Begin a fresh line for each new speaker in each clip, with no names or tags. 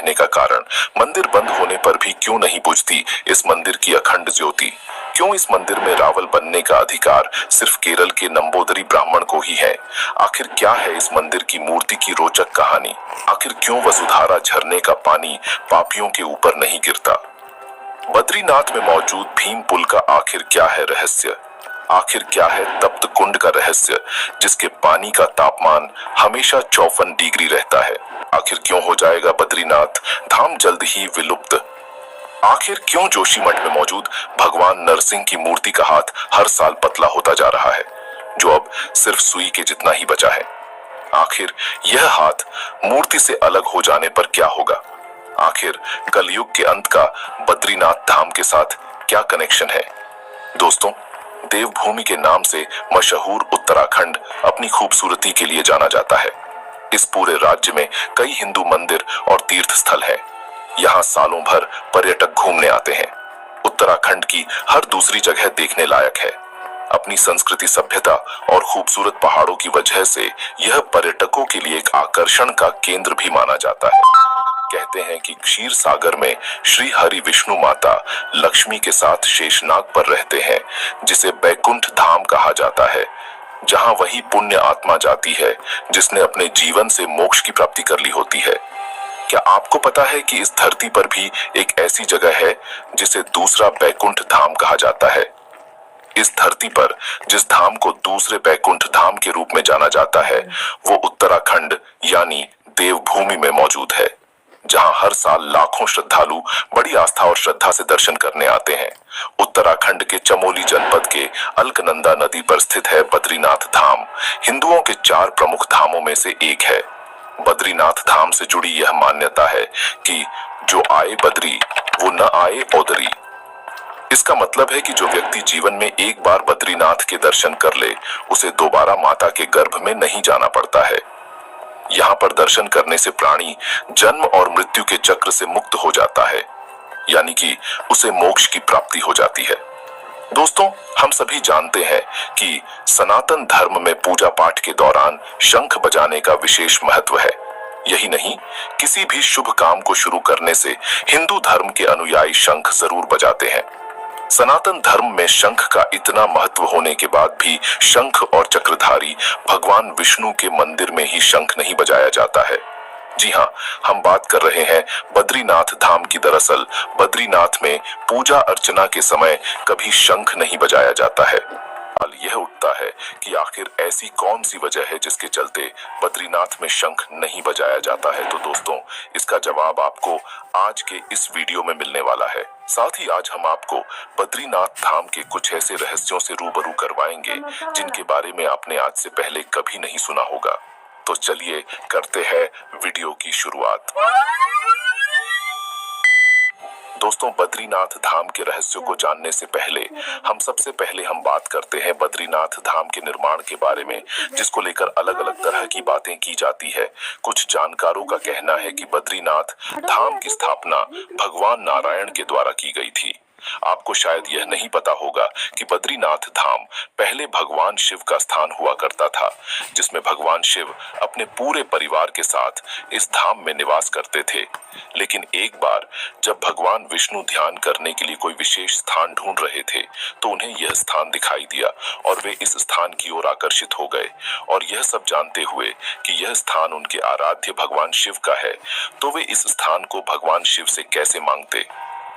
रहने का कारण, मंदिर बंद होने पर भी क्यों नहीं बुझती इस मंदिर की अखंड ज्योति, क्यों इस मंदिर में रावल बनने का अधिकार सिर्फ केरल के नंबूदरी ब्राह्मण को ही है, आखिर क्या है इस मंदिर की मूर्ति की रोचक कहानी, आखिर क्यों वसुधारा झरने का पानी पापियों के ऊपर नहीं गिरता, बद्रीनाथ में मौजूद भीम पुल का आखिर क्या है रहस्य, आखिर क्या है तप्त कुंड का रहस्य जिसके पानी का तापमान हमेशा 54 डिग्री रहता है, आखिर क्यों हो जाएगा बद्रीनाथ धाम जल्द ही विलुप्त, आखिर क्यों जोशीमठ में मौजूद भगवान नरसिंह की मूर्ति का हाथ हर साल पतला होता जा रहा है, जो अब सिर्फ सुई के जितना ही बचा है, आखिर यह हाथ मूर्ति से अलग हो जाने पर क्या होगा, आखिर कलयुग के अंत का बद्रीनाथ धाम के साथ क्या कनेक्शन है। दोस्तों, देवभूमि के नाम से मशहूर उत्तराखंड अपनी खूबसूरती के लिए जाना जाता है। इस पूरे राज्य में कई हिंदू मंदिर और तीर्थ स्थल हैं। यहाँ सालों भर पर्यटक घूमने आते हैं। उत्तराखंड की हर दूसरी जगह देखने लायक है। अपनी संस्कृति, सभ्यता और खूबसूरत पहाड़ों की वजह से यह पर्यटकों के लिए एक आकर्षण का केंद्र भी माना जाता है। कहते हैं कि क्षीर सागर में श्री हरि विष्णु माता लक्ष्मी के साथ शेषनाग पर रहते हैं, जिसे बैकुंठ धाम कहा जाता है, जहां वही पुण्य आत्मा जाती है जिसने अपने जीवन से मोक्ष की प्राप्ति कर ली होती है। क्या आपको पता है कि इस धरती पर भी एक ऐसी जगह है जिसे दूसरा बैकुंठ धाम कहा जाता है। इस धरती पर जिस धाम को दूसरे बैकुंठ धाम के रूप में जाना जाता है, वो उत्तराखंड यानी देवभूमि में मौजूद है, जहां हर साल लाखों श्रद्धालु बड़ी आस्था और श्रद्धा से दर्शन करने आते हैं। उत्तराखंड के चमोली जनपद के अलकनंदा नदी पर स्थित है बद्रीनाथ धाम। हिंदुओं के 4 प्रमुख धामों में से एक है। बद्रीनाथ धाम से जुड़ी यह मान्यता है कि जो आए बद्री वो न आए औदरी। इसका मतलब है कि जो व्यक्ति जीवन में एक बार बद्रीनाथ के दर्शन कर ले, उसे दोबारा माता के गर्भ में नहीं जाना पड़ता है। यहाँ पर दर्शन करने से प्राणी जन्म और मृत्यु के चक्र से मुक्त हो जाता है, यानी कि उसे मोक्ष की प्राप्ति हो जाती है। दोस्तों, हम सभी जानते हैं कि सनातन धर्म में पूजा पाठ के दौरान शंख बजाने का विशेष महत्व है। यही नहीं, किसी भी शुभ काम को शुरू करने से हिंदू धर्म के अनुयायी शंख जरूर बजाते हैं। सनातन धर्म में शंख का इतना महत्व होने के बाद भी शंख और चक्रधारी भगवान विष्णु के मंदिर में ही शंख नहीं बजाया जाता है। जी हाँ, हम बात कर रहे हैं बद्रीनाथ धाम की। दरअसल बद्रीनाथ में पूजा अर्चना के समय कभी शंख नहीं बजाया जाता है। सवाल यह उठता है कि आखिर ऐसी कौन सी वजह है जिसके चलते बद्रीनाथ में शंख नहीं बजाया जाता है। तो दोस्तों, इसका जवाब आपको आज के इस वीडियो में मिलने वाला है। साथ ही आज हम आपको बद्रीनाथ धाम के कुछ ऐसे रहस्यों से रूबरू करवाएंगे जिनके बारे में आपने आज से पहले कभी नहीं सुना होगा। तो चलिए करते हैं वीडियो की शुरुआत। दोस्तों, बद्रीनाथ धाम के रहस्यों को जानने से पहले हम बात करते हैं बद्रीनाथ धाम के निर्माण के बारे में, जिसको लेकर अलग अलग तरह की बातें की जाती है। कुछ जानकारों का कहना है कि बद्रीनाथ धाम की स्थापना भगवान नारायण के द्वारा की गई थी। आपको शायद यह नहीं पता होगा कि बद्रीनाथ धाम पहले भगवान शिव का स्थान हुआ करता था, जिसमें भगवान शिव अपने पूरे परिवार के साथ इस धाम में निवास करते थे। लेकिन एक बार जब भगवान विष्णु ध्यान करने के लिए कोई विशेष स्थान ढूंढ रहे थे, तो उन्हें यह स्थान दिखाई दिया और वे इस स्थान की ओर आकर्षित हो गए। और यह सब जानते हुए कि यह स्थान उनके आराध्य भगवान शिव का है, तो वे इस स्थान को भगवान शिव से कैसे मांगते।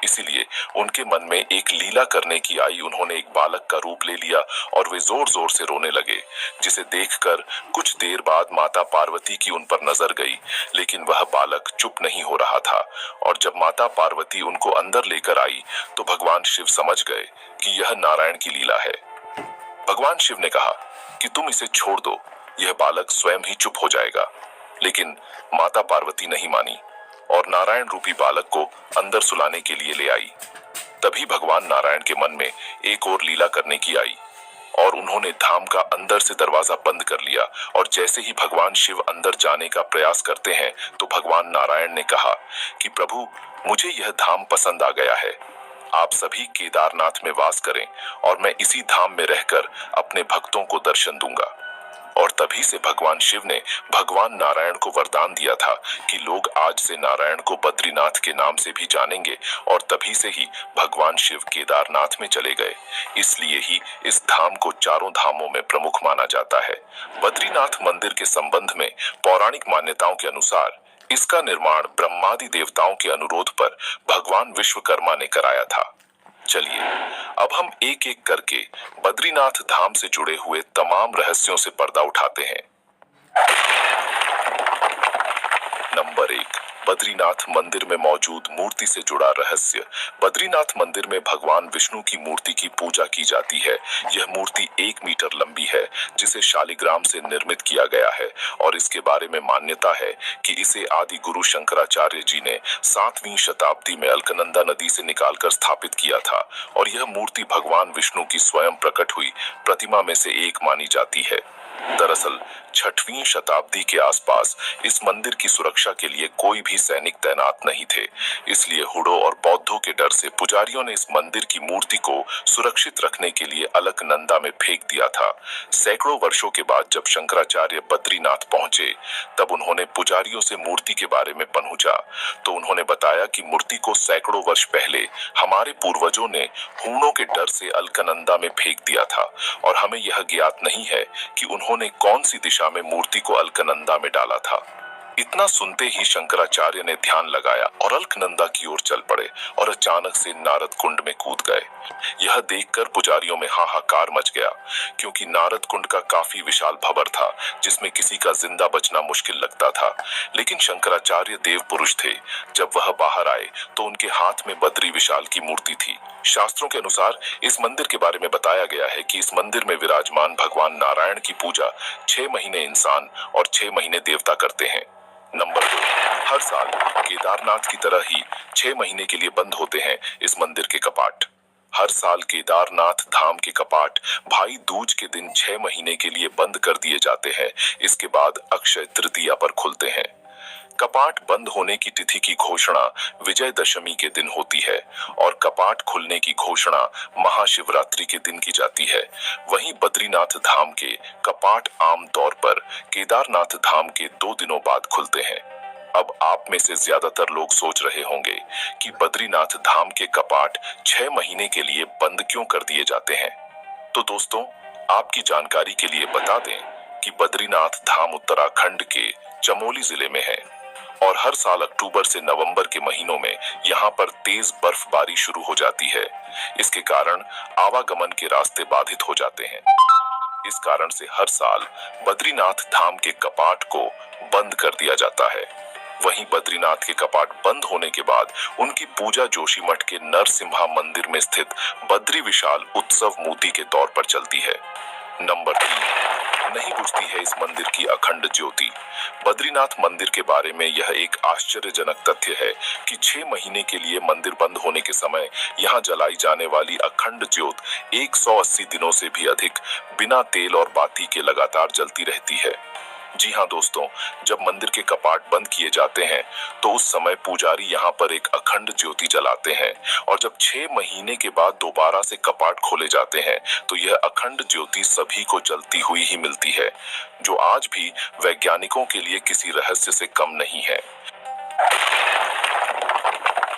इसीलिए उनके मन में एक लीला करने की आई। उन्होंने एक बालक का रूप ले लिया और वे जोर जोर से रोने लगे, जिसे देखकर कुछ देर बाद माता पार्वती की उन पर नजर गई, लेकिन वह बालक चुप नहीं हो रहा था। और जब माता पार्वती उनको अंदर लेकर आई तो भगवान शिव समझ गए कि यह नारायण की लीला है। भगवान शिव ने कहा कि तुम इसे छोड़ दो, यह बालक स्वयं ही चुप हो जाएगा। लेकिन माता पार्वती नहीं मानी और नारायण रूपी बालक को अंदर सुलाने के लिए ले आई। तभी भगवान नारायण के मन में एक और लीला करने की आई और उन्होंने धाम का अंदर से दरवाजा बंद कर लिया। और जैसे ही भगवान शिव अंदर जाने का प्रयास करते हैं, तो भगवान नारायण ने कहा कि प्रभु, मुझे यह धाम पसंद आ गया है। आप सभी केदारनाथ में वास करें और मैं इसी धाम में रहकर अपने भक्तों को दर्शन दूंगा। और तभी से भगवान शिव ने भगवान नारायण को वरदान दिया था कि लोग आज से नारायण को बद्रीनाथ के नाम से भी जानेंगे, और तभी से ही भगवान शिव केदारनाथ में चले गए। इसलिए ही इस धाम को चारों धामों में प्रमुख माना जाता है। बद्रीनाथ मंदिर के संबंध में पौराणिक मान्यताओं के अनुसार इसका निर्माण ब्रह्मादि देवताओं के अनुरोध पर भगवान विश्वकर्मा ने कराया था। चलिए अब हम एक एक करके बद्रीनाथ धाम से जुड़े हुए तमाम रहस्यों से पर्दा उठाते हैं। नंबर 1, बद्रीनाथ मंदिर में मौजूद मूर्ति से जुड़ा रहस्य। बद्रीनाथ मंदिर में भगवान विष्णु की मूर्ति की पूजा की जाती है। यह मूर्ति 1 मीटर लंबी है, जिसे शालिग्राम से निर्मित किया गया है, और इसके बारे में मान्यता है कि इसे आदि गुरु शंकराचार्य जी ने 7वीं शताब्दी में अलकनंदा नदी से निकालकर स्थापित किया था, और यह मूर्ति भगवान विष्णु की स्वयं प्रकट हुई प्रतिमा में से एक मानी जाती है। दरअसल 6वीं शताब्दी के आसपास इस मंदिर की सुरक्षा के लिए कोई भी सैनिक तैनात नहीं थे, इसलिए हुडों और बौद्धों के डर से पुजारियों ने इस मंदिर की मूर्ति को सुरक्षित रखने के लिए अलकनंदा में फेंक दिया था। सैकड़ों वर्षों के बाद जब शंकराचार्य बद्रीनाथ पहुंचे, तब उन्होंने पुजारियों से मूर्ति के बारे में पूछा, तो उन्होंने बताया कि मूर्ति को सैकड़ों वर्ष पहले हमारे पूर्वजों ने हूणों के डर से अलकनंदा में फेंक दिया था, और हमें यह ज्ञात नहीं है कि उन्होंने कौन सी दिशा में मूर्ति को अलकनंदा में डाला था। इतना सुनते ही शंकराचार्य ने ध्यान लगाया और अलकनंदा की ओर चल पड़े, और अचानक से नारद कुंड में कूद गए। यह देखकर पुजारियों में हाहाकार मच गया, क्योंकि नारद कुंड का काफी विशाल भंवर था, जिसमें किसी का जिंदा बचना मुश्किल लगता था। लेकिन शंकराचार्य देव पुरुष थे। जब वह बाहर आए तो उनके हाथ में बद्री विशाल की मूर्ति थी। शास्त्रों के अनुसार इस मंदिर के बारे में बताया गया है कि इस मंदिर में विराजमान भगवान नारायण की पूजा 6 महीने इंसान और 6 महीने देवता करते हैं। नंबर 2, हर साल केदारनाथ की तरह ही 6 महीने के लिए बंद होते हैं इस मंदिर के कपाट। हर साल केदारनाथ धाम के कपाट भाई दूज के दिन 6 महीने के लिए बंद कर दिए जाते हैं। इसके बाद अक्षय तृतीया पर खुलते हैं। कपाट बंद होने की तिथि की घोषणा विजयदशमी के दिन होती है, और कपाट खुलने की घोषणा महाशिवरात्रि के दिन की जाती है। वहीं बद्रीनाथ धाम के कपाट आमतौर पर केदारनाथ धाम के 2 दिनों बाद खुलते हैं। अब आप में से ज्यादातर लोग सोच रहे होंगे कि बद्रीनाथ धाम के कपाट 6 महीने के लिए बंद क्यों कर दिए जाते हैं। तो दोस्तों, आपकी जानकारी के लिए बता दें कि बद्रीनाथ धाम उत्तराखंड के चमोली जिले में है, और हर साल अक्टूबर से नवंबर के महीनों में यहाँ पर तेज बर्फबारी शुरू हो जाती है। इसके कारण आवागमन के रास्ते बाधित हो जाते हैं। इस कारण से हर साल बद्रीनाथ धाम के कपाट को बंद कर दिया जाता है। वहीं बद्रीनाथ के कपाट बंद होने के बाद उनकी पूजा जोशीमठ के नरसिम्हा मंदिर में स्थित बद्री विशाल उत्सव मूर्ति के तौर पर चलती है। नंबर 3, नहीं बुझती है इस मंदिर की अखंड ज्योति। बद्रीनाथ मंदिर के बारे में यह एक आश्चर्यजनक तथ्य है कि 6 महीने के लिए मंदिर बंद होने के समय यहाँ जलाई जाने वाली अखंड ज्योत 180 दिनों से भी अधिक बिना तेल और बाती के लगातार जलती रहती है। जी हाँ दोस्तों, जब मंदिर के कपाट बंद किए जाते हैं तो उस समय पुजारी यहाँ पर एक अखंड ज्योति जलाते हैं, और जब 6 महीने के बाद दोबारा से कपाट खोले जाते हैं तो यह अखंड ज्योति सभी को जलती हुई ही मिलती है, जो आज भी वैज्ञानिकों के लिए किसी रहस्य से कम नहीं है।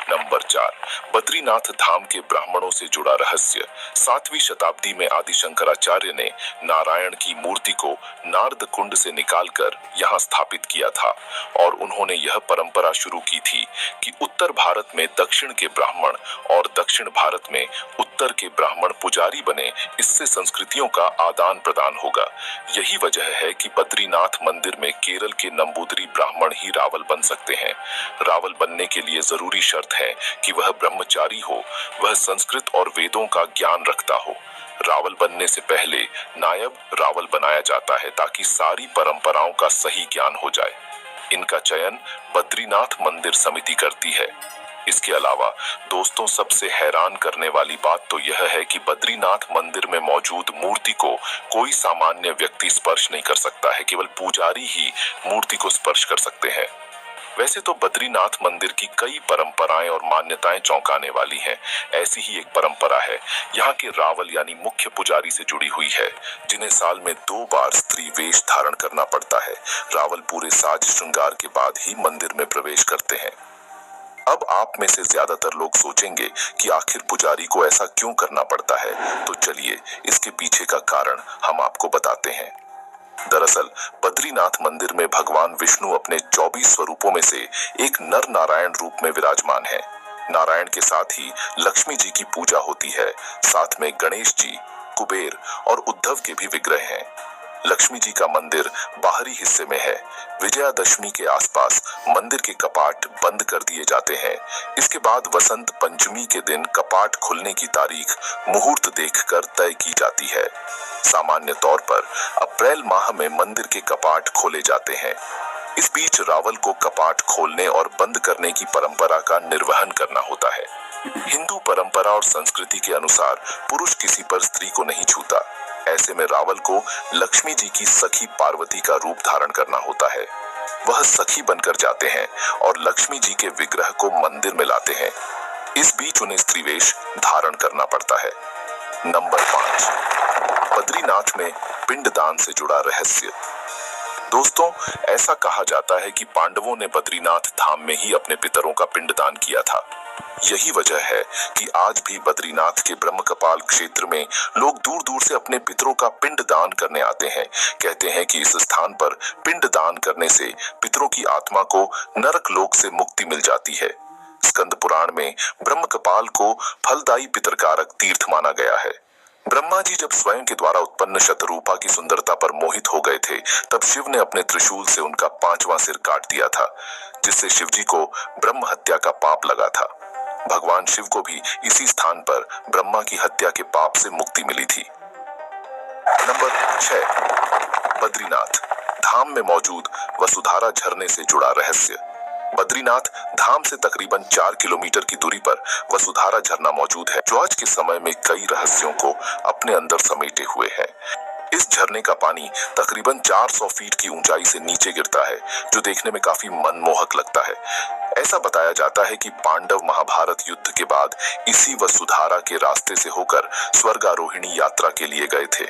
नंबर 4, बद्रीनाथ धाम के ब्राह्मणों से जुड़ा रहस्य। 7वीं शताब्दी में आदि शंकराचार्य ने नारायण की मूर्ति को नारद कुंड से निकालकर यहाँ स्थापित किया था, और उन्होंने यह परंपरा शुरू की थी कि उत्तर भारत में दक्षिण के ब्राह्मण और दक्षिण भारत में उत्तर के ब्राह्मण पुजारी बने। इससे संस्कृतियों का आदान प्रदान होगा। यही वजह है कि बद्रीनाथ मंदिर में केरल के नंबूदरी ब्राह्मण ही रावल बन सकते हैं। रावल बनने के लिए जरूरी शर्त है कि वह ब्रह्मचारी हो, वह संस्कृत और वेदों का ज्ञान रखता हो। रावल बनने से पहले नायब रावल बनाया जाता है, ताकि सारी परंपराओं का सही ज्ञान हो जाए। इनका चयन बद्रीनाथ मंदिर समिति करती है। इसके अलावा दोस्तों, सबसे हैरान करने वाली बात तो यह है कि बद्रीनाथ मंदिर में मौजूद मूर्ति को कोई सामान्य व्यक्ति स्पर्श नहीं कर सकता है, केवल पुजारी ही मूर्ति को स्पर्श कर सकते हैं। वैसे तो बद्रीनाथ मंदिर की कई परंपराएं और मान्यताएं चौंकाने वाली हैं। ऐसी ही एक परंपरा है यहाँ के रावल यानी मुख्य पुजारी से जुड़ी हुई है, जिन्हें साल में 2 बार स्त्री वेश धारण करना पड़ता है। रावल पूरे साज श्रृंगार के बाद ही मंदिर में प्रवेश करते हैं। अब आप में से ज्यादातर लोग सोचेंगे कि आखिर पुजारी को ऐसा क्यों करना पड़ता है, तो चलिए इसके पीछे का कारण हम आपको बताते हैं। दरअसल बद्रीनाथ मंदिर में भगवान विष्णु अपने 24 स्वरूपों में से एक नर नारायण रूप में विराजमान है। नारायण के साथ ही लक्ष्मी जी की पूजा होती है। साथ में गणेश जी, कुबेर और उद्धव के भी विग्रह हैं। लक्ष्मी जी का मंदिर बाहरी हिस्से में है। विजयादशमी के आसपास मंदिर के कपाट बंद कर दिए जाते हैं। इसके बाद वसंत पंचमी के दिन कपाट खुलने की तारीख मुहूर्त देखकर तय की जाती है। सामान्य तौर पर अप्रैल माह में मंदिर के कपाट खोले जाते हैं। इस बीच रावल को कपाट खोलने और बंद करने की परंपरा का निर्वहन करना होता है। हिंदू परंपरा और संस्कृति के अनुसार पुरुष किसी पर स्त्री को नहीं छूता। ऐसे में रावल को लक्ष्मी जी की सखी पार्वती का रूप धारण करना होता है। वह सखी बनकर जाते हैं और लक्ष्मी जी के विग्रह को मंदिर में लाते हैं। इस बीच उन्हें स्त्रीवेश धारण करना पड़ता है। नंबर 5, बद्रीनाथ में पिंडदान से जुड़ा रहस्य। दोस्तों, ऐसा कहा जाता है कि पांडवों ने बद्रीनाथ धाम में ही अपने पितरों का पिंडदान किया था। यही वजह है कि आज भी बद्रीनाथ के ब्रह्मकपाल क्षेत्र में लोग दूर दूर से अपने पितरों का पिंड दान करने आते हैं। कहते हैं कि इस स्थान पर पिंड दान करने से पितरों की आत्मा को नरक लोक से मुक्ति मिल जाती है। स्कंद पुराण में ब्रह्मकपाल को फलदायी पितरकारक तीर्थ माना गया है। ब्रह्मा जी जब स्वयं के द्वारा उत्पन्न शतरूपा की सुंदरता पर मोहित हो गए थे, तब शिव ने अपने त्रिशूल से उनका 5वां सिर काट दिया था, जिससे शिव जी को ब्रह्म हत्या का पाप लगा था। भगवान शिव को भी इसी स्थान पर ब्रह्मा की हत्या के पाप से मुक्ति मिली थी। नंबर 6, बद्रीनाथ धाम में मौजूद वसुधारा झरने से जुड़ा रहस्य। बद्रीनाथ धाम से तकरीबन 4 किलोमीटर की दूरी पर वसुधारा झरना मौजूद है, जो आज के समय में कई रहस्यों को अपने अंदर समेटे हुए है। इस झरने का पानी तकरीबन 400 फीट की ऊंचाई से नीचे गिरता है, जो देखने में काफी मनमोहक लगता है। ऐसा बताया जाता है कि पांडव महाभारत युद्ध के बाद इसी वसुधारा के रास्ते से होकर स्वर्गारोहिणी यात्रा के लिए गए थे।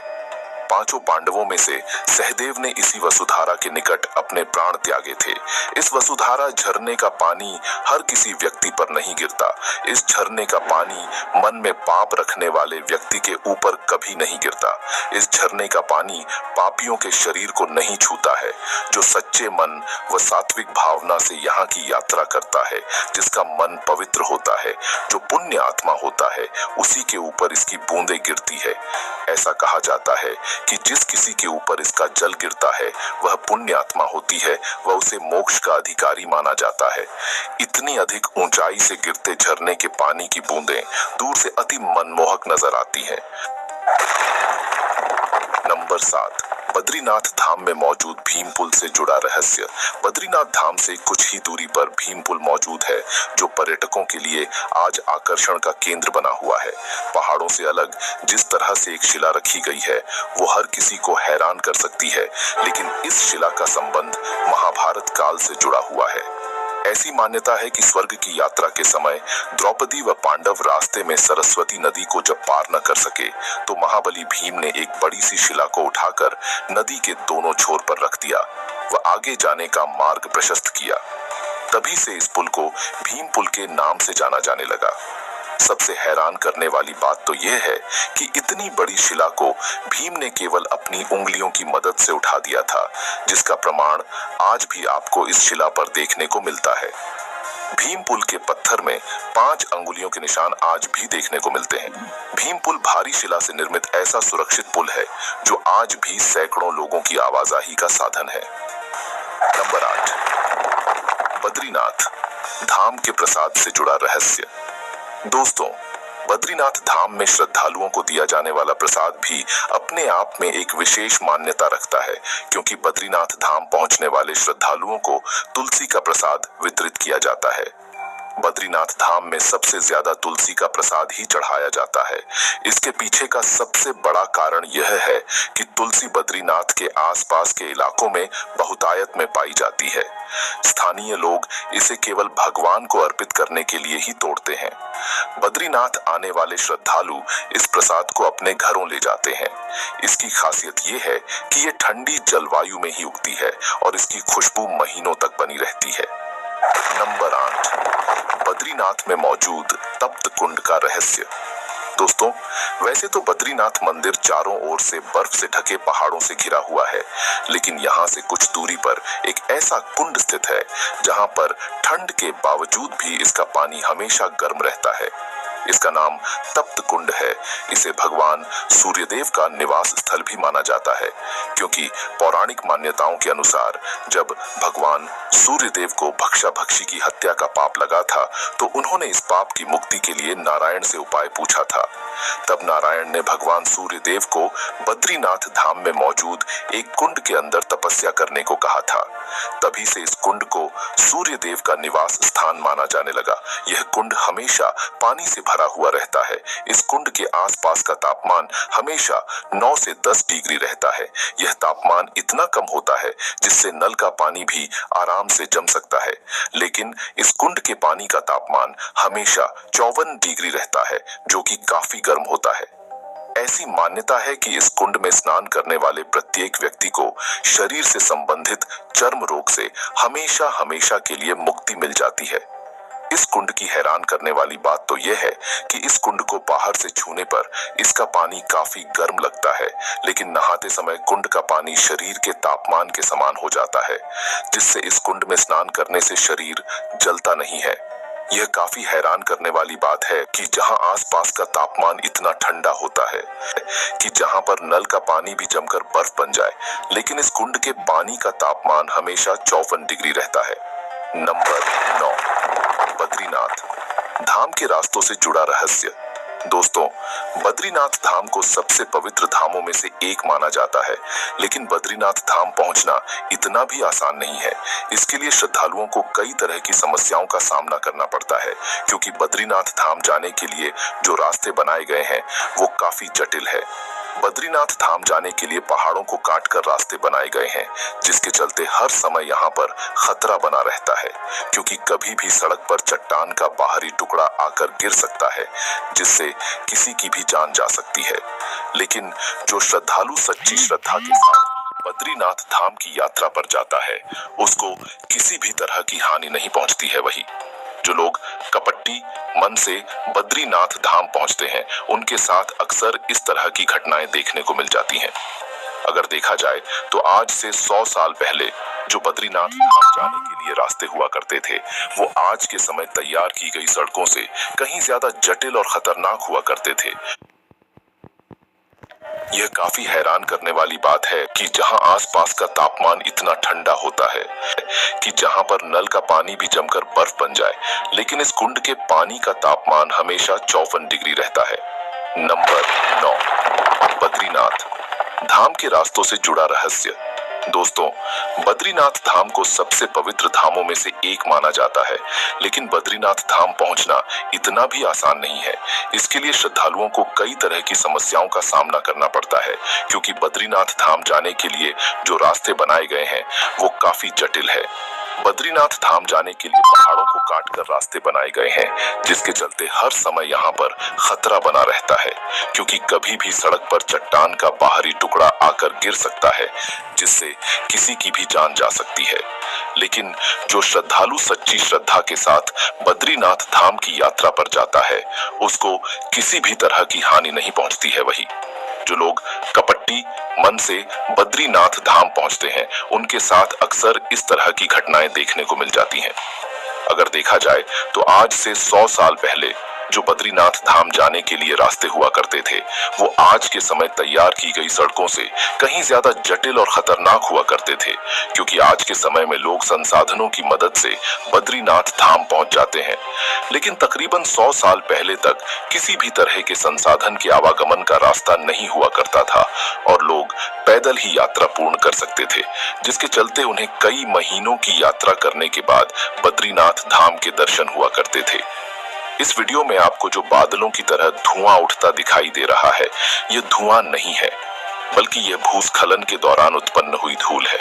5 पांडवों में से सहदेव ने इसी वसुधारा के निकट अपने प्राण त्यागे थे। इस वसुधारा झरने का पानी हर किसी व्यक्ति पर नहीं गिरता। इस झरने का पानी मन में पाप रखने वाले व्यक्ति के ऊपर कभी नहीं गिरता। इस झरने का पानी पापियों के शरीर को नहीं छूता है। जो सच्चे मन व सात्विक भावना से यहाँ की यात्रा करता है, जिसका मन पवित्र होता है, जो पुण्य आत्मा होता है, उसी के ऊपर इसकी बूंदें गिरती है। ऐसा कहा जाता है कि जिस किसी के ऊपर इसका जल गिरता है, वह पुण्य आत्मा होती है, वह उसे मोक्ष का अधिकारी माना जाता है। इतनी अधिक ऊंचाई से गिरते झरने के पानी की बूंदें दूर से अति मनमोहक नजर आती हैं। नंबर 7, बद्रीनाथ धाम में मौजूद भीम पुल से जुड़ा रहस्य। बद्रीनाथ धाम से कुछ ही दूरी पर भीम पुल मौजूद है, जो पर्यटकों के लिए आज आकर्षण का केंद्र बना हुआ है। पहाड़ों से अलग जिस तरह से एक शिला रखी गई है, वो हर किसी को हैरान कर सकती है, लेकिन इस शिला का संबंध महाभारत काल से जुड़ा हुआ है। ऐसी मान्यता है कि स्वर्ग की यात्रा के समय द्रौपदी व पांडव रास्ते में सरस्वती नदी को जब पार न कर सके, तो महाबली भीम ने एक बड़ी सी शिला को उठाकर नदी के दोनों छोर पर रख दिया व आगे जाने का मार्ग प्रशस्त किया। तभी से इस पुल को भीम पुल के नाम से जाना जाने लगा। सबसे हैरान करने वाली बात तो यह है कि इतनी बड़ी शिला को भीम ने केवल अपनी उंगलियों की मदद से उठा दिया था, जिसका प्रमाण आज भी आपको इस शिला पर देखने को मिलता है। भीम पुल के पत्थर में 5 अंगुलियों के निशान आज भी देखने को मिलते हैं। भीम पुल भारी शिला से निर्मित ऐसा सुरक्षित पुल है, जो आज भी सैकड़ों लोगों की आवाजाही का साधन है। नंबर 8, बद्रीनाथ धाम के प्रसाद से जुड़ा रहस्य। दोस्तों, बद्रीनाथ धाम में श्रद्धालुओं को दिया जाने वाला प्रसाद भी अपने आप में एक विशेष मान्यता रखता है, क्योंकि बद्रीनाथ धाम पहुंचने वाले श्रद्धालुओं को तुलसी का प्रसाद वितरित किया जाता है। बद्रीनाथ धाम में सबसे ज्यादा तुलसी का प्रसाद ही चढ़ाया जाता है। इसके पीछे का सबसे बड़ा कारण यह है कि तुलसी बद्रीनाथ के आसपास के इलाकों में बहुतायत में पाई जाती है। स्थानीय लोग इसे केवल भगवान को अर्पित करने के लिए ही तोड़ते हैं। बद्रीनाथ आने वाले श्रद्धालु इस प्रसाद को अपने घरों ले जाते हैं। इसकी खासियत ये है कि ये ठंडी जलवायु में ही उगती है और इसकी खुशबू महीनों तक बनी रहती है। नंबर 8, बद्रीनाथ में मौजूद तप्त कुंड का रहस्य। दोस्तों, वैसे तो बद्रीनाथ मंदिर चारों ओर से बर्फ से ढके पहाड़ों से घिरा हुआ है, लेकिन यहाँ से कुछ दूरी पर एक ऐसा कुंड स्थित है जहाँ पर ठंड के बावजूद भी इसका पानी हमेशा गर्म रहता है। इसका नाम तप्त कुंड है। इसे भगवान सूर्यदेव का निवास स्थल भी माना जाता है, क्योंकि पौराणिक मान्यताओं के अनुसार जब भगवान सूर्यदेव को भक्षाभक्षी की हत्या का पाप लगा था, तो उन्होंने इस पाप की मुक्ति के लिए नारायण से उपाय पूछा था। तब नारायण ने भगवान सूर्यदेव को बद्रीनाथ धाम में मौजूद एक कुंड के अंदर तपस्या करने को कहा था। तभी से इस कुंड को सूर्यदेव का निवास स्थान माना जाने लगा। यह कुंड हमेशा पानी से भरा हुआ रहता है। इस कुंड के आसपास का तापमान हमेशा 9 से 10 डिग्री रहता है। यह तापमान इतना कम होता है जिससे नल का पानी भी आराम से जम सकता है, लेकिन इस कुंड के पानी का तापमान हमेशा 54 डिग्री रहता है, जो कि काफी गर्म होता है। ऐसी मान्यता है कि इस कुंड में स्नान करने वाले प्रत्येक व्यक्ति को शरीर से संबंधित चर्म रोग से हमेशा हमेशा के लिए मुक्ति मिल जाती है। इस कुंड की हैरान करने वाली बात तो यह है कि इस कुंड को बाहर से छूने पर इसका पानी काफी गर्म लगता है, लेकिन नहाते समय कुंड का पानी शरीर के तापमान के समान हो जाता है, जिससे इस कुंड में स्नान करने से शरीर जलता नहीं है। यह काफी हैरान करने वाली बात है कि जहां आसपास का तापमान इतना ठंडा होता है कि जहां पर नल का पानी भी जमकर बर्फ बन जाए, लेकिन इस कुंड के पानी का तापमान हमेशा 54 डिग्री रहता है। नंबर 9, बद्रीनाथ धाम के रास्तों से जुड़ा रहस्य। दोस्तों, बद्रीनाथ धाम को सबसे पवित्र धामों में से एक माना जाता है, लेकिन बद्रीनाथ धाम पहुंचना इतना भी आसान नहीं है। इसके लिए श्रद्धालुओं को कई तरह की समस्याओं का सामना करना पड़ता है, क्योंकि बद्रीनाथ धाम जाने के लिए जो रास्ते बनाए गए हैं वो काफी जटिल है। बद्रीनाथ धाम जाने के लिए पहाड़ों को काटकर रास्ते बनाए गए हैं, जिसके चलते हर समय यहाँ पर खतरा बना रहता है, क्योंकि कभी भी सड़क पर चट्टान का बाहरी टुकड़ा आकर गिर सकता है, जिससे किसी की भी जान जा सकती है। लेकिन जो श्रद्धालु सच्ची श्रद्धा के साथ बद्रीनाथ धाम की यात्रा पर जाता है, उसको किसी भी तरह की हानि नहीं पहुंचती है। वही जो लोग कपट्टी मन से बद्रीनाथ धाम पहुंचते हैं, उनके साथ अक्सर इस तरह की घटनाएं देखने को मिल जाती हैं। अगर देखा जाए तो आज से 100 साल पहले जो बद्रीनाथ धाम जाने के लिए रास्ते हुआ करते थे, वो आज के समय तैयार की गई सड़कों से कहीं ज्यादा जटिल और खतरनाक हुआ करते थे। यह काफी हैरान करने वाली बात है कि जहां आसपास का तापमान इतना ठंडा होता है कि जहां पर नल का पानी भी जमकर बर्फ बन जाए, लेकिन इस कुंड के पानी का तापमान हमेशा 54 डिग्री रहता है। नंबर 9, बद्रीनाथ धाम के रास्तों से जुड़ा रहस्य। दोस्तों, बद्रीनाथ धाम को सबसे पवित्र धामों में से एक माना जाता है, लेकिन बद्रीनाथ धाम पहुंचना इतना भी आसान नहीं है। इसके लिए श्रद्धालुओं को कई तरह की समस्याओं का सामना करना पड़ता है, क्योंकि बद्रीनाथ धाम जाने के लिए जो रास्ते बनाए गए हैं वो काफी जटिल है। बद्रीनाथ धाम जाने के लिए पहाड़ों को काटकर रास्ते बनाए गए हैं, जिसके चलते हर समय यहाँ पर खतरा बना रहता है, क्योंकि कभी भी सड़क पर चट्टान का बाहरी टुकड़ा आकर गिर सकता है, जिससे किसी की भी जान जा सकती है। लेकिन जो श्रद्धालु सच्ची श्रद्धा के साथ बद्रीनाथ धाम की यात्रा पर जाता है, उसको किसी भी तरह की हानि नहीं पहुंचती है। वही जो लोग कपट्टी मन से बद्रीनाथ धाम पहुंचते हैं, उनके साथ अक्सर इस तरह की घटनाएं देखने को मिल जाती हैं। अगर देखा जाए तो आज से 100 साल पहले जो बद्रीनाथ धाम जाने के लिए रास्ते हुआ करते थे वो आज के समय तैयार की गई सड़कों से कहीं ज्यादा जटिल और खतरनाक हुआ करते थे, क्योंकि आज के समय में लोग संसाधनों की मदद से बद्रीनाथ धाम पहुंच जाते हैं। लेकिन तकरीबन 100 साल पहले तक किसी भी तरह के संसाधन के आवागमन का रास्ता नहीं हुआ करता था और लोग पैदल ही यात्रा पूर्ण कर सकते थे, जिसके चलते उन्हें कई महीनों की यात्रा करने के बाद बद्रीनाथ धाम के दर्शन हुआ करते थे। इस वीडियो में आपको जो बादलों की तरह धुआं उठता दिखाई दे रहा है, ये धुआं नहीं है, बल्कि यह भूस्खलन के दौरान उत्पन्न हुई धूल है।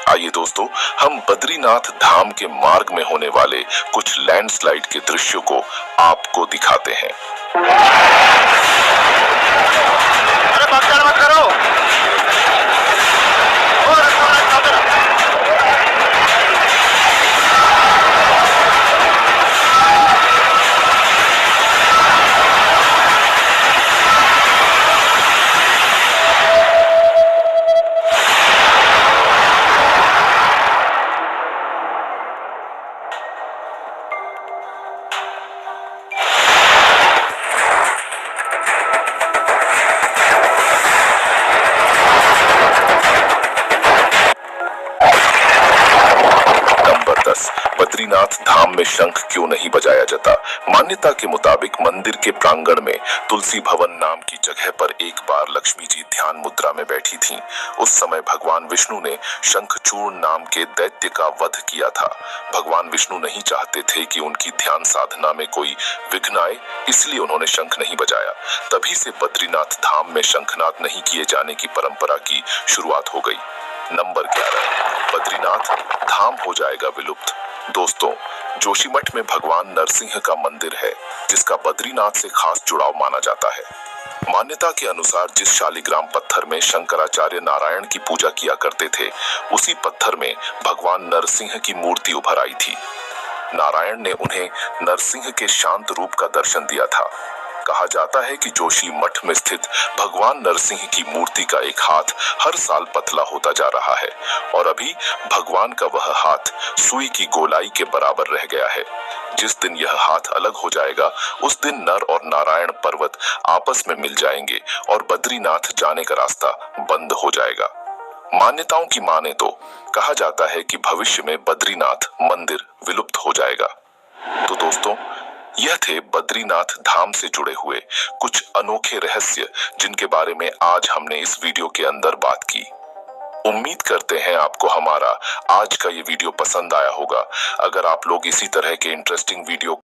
आइए दोस्तों, हम बद्रीनाथ धाम के मार्ग में होने वाले कुछ लैंडस्लाइड के दृश्यों को आपको दिखाते हैं।
अरे भगदड़ मत करो।
बद्रीनाथ धाम में शंख क्यों नहीं बजाया जाता? मान्यता के मुताबिक मंदिर के प्रांगण में तुलसी भवन नाम की जगह पर एक बार लक्ष्मी जी ध्यान मुद्रा में बैठी थीं। उस समय भगवान विष्णु ने शंखचूर्ण नाम के दैत्य का वध किया था। भगवान विष्णु नहीं चाहते थे कि उनकी ध्यान साधना में कोई विघ्न आए, इसलिए उन्होंने शंख नहीं बजाया। तभी से बद्रीनाथ धाम में शंखनाद नहीं किए जाने की परंपरा की शुरुआत हो गई। नंबर 11, बद्रीनाथ धाम हो जाएगा विलुप्त। दोस्तों, जोशीमठ में भगवान नरसिंह का मंदिर है, जिसका बद्रीनाथ से खास जुड़ाव माना जाता है। मान्यता के अनुसार जिस शालिग्राम पत्थर में शंकराचार्य नारायण की पूजा किया करते थे, उसी पत्थर में भगवान नरसिंह की मूर्ति उभर आई थी। नारायण ने उन्हें नरसिंह के शांत रूप का दर्शन दिया था। कहा जाता है कि जोशी मठ में स्थित भगवान नरसिंह की मूर्ति का एक हाथ हर साल पतला होता जा रहा है और अभी भगवान का वह हाथ सुई की गोलाई के बराबर रह गया है। जिस दिन यह हाथ अलग हो जाएगा, उस दिन नर और नारायण पर्वत आपस में मिल जाएंगे और बद्रीनाथ जाने का रास्ता बंद हो जाएगा। मान्यताओं की माने तो कहा जाता है कि भविष्य में बद्रीनाथ मंदिर विलुप्त हो जाएगा। तो दोस्तों, यह थे बद्रीनाथ धाम से जुड़े हुए कुछ अनोखे रहस्य, जिनके बारे में आज हमने इस वीडियो के अंदर बात की। उम्मीद करते हैं आपको हमारा आज का ये वीडियो पसंद आया होगा। अगर आप लोग इसी तरह के इंटरेस्टिंग वीडियो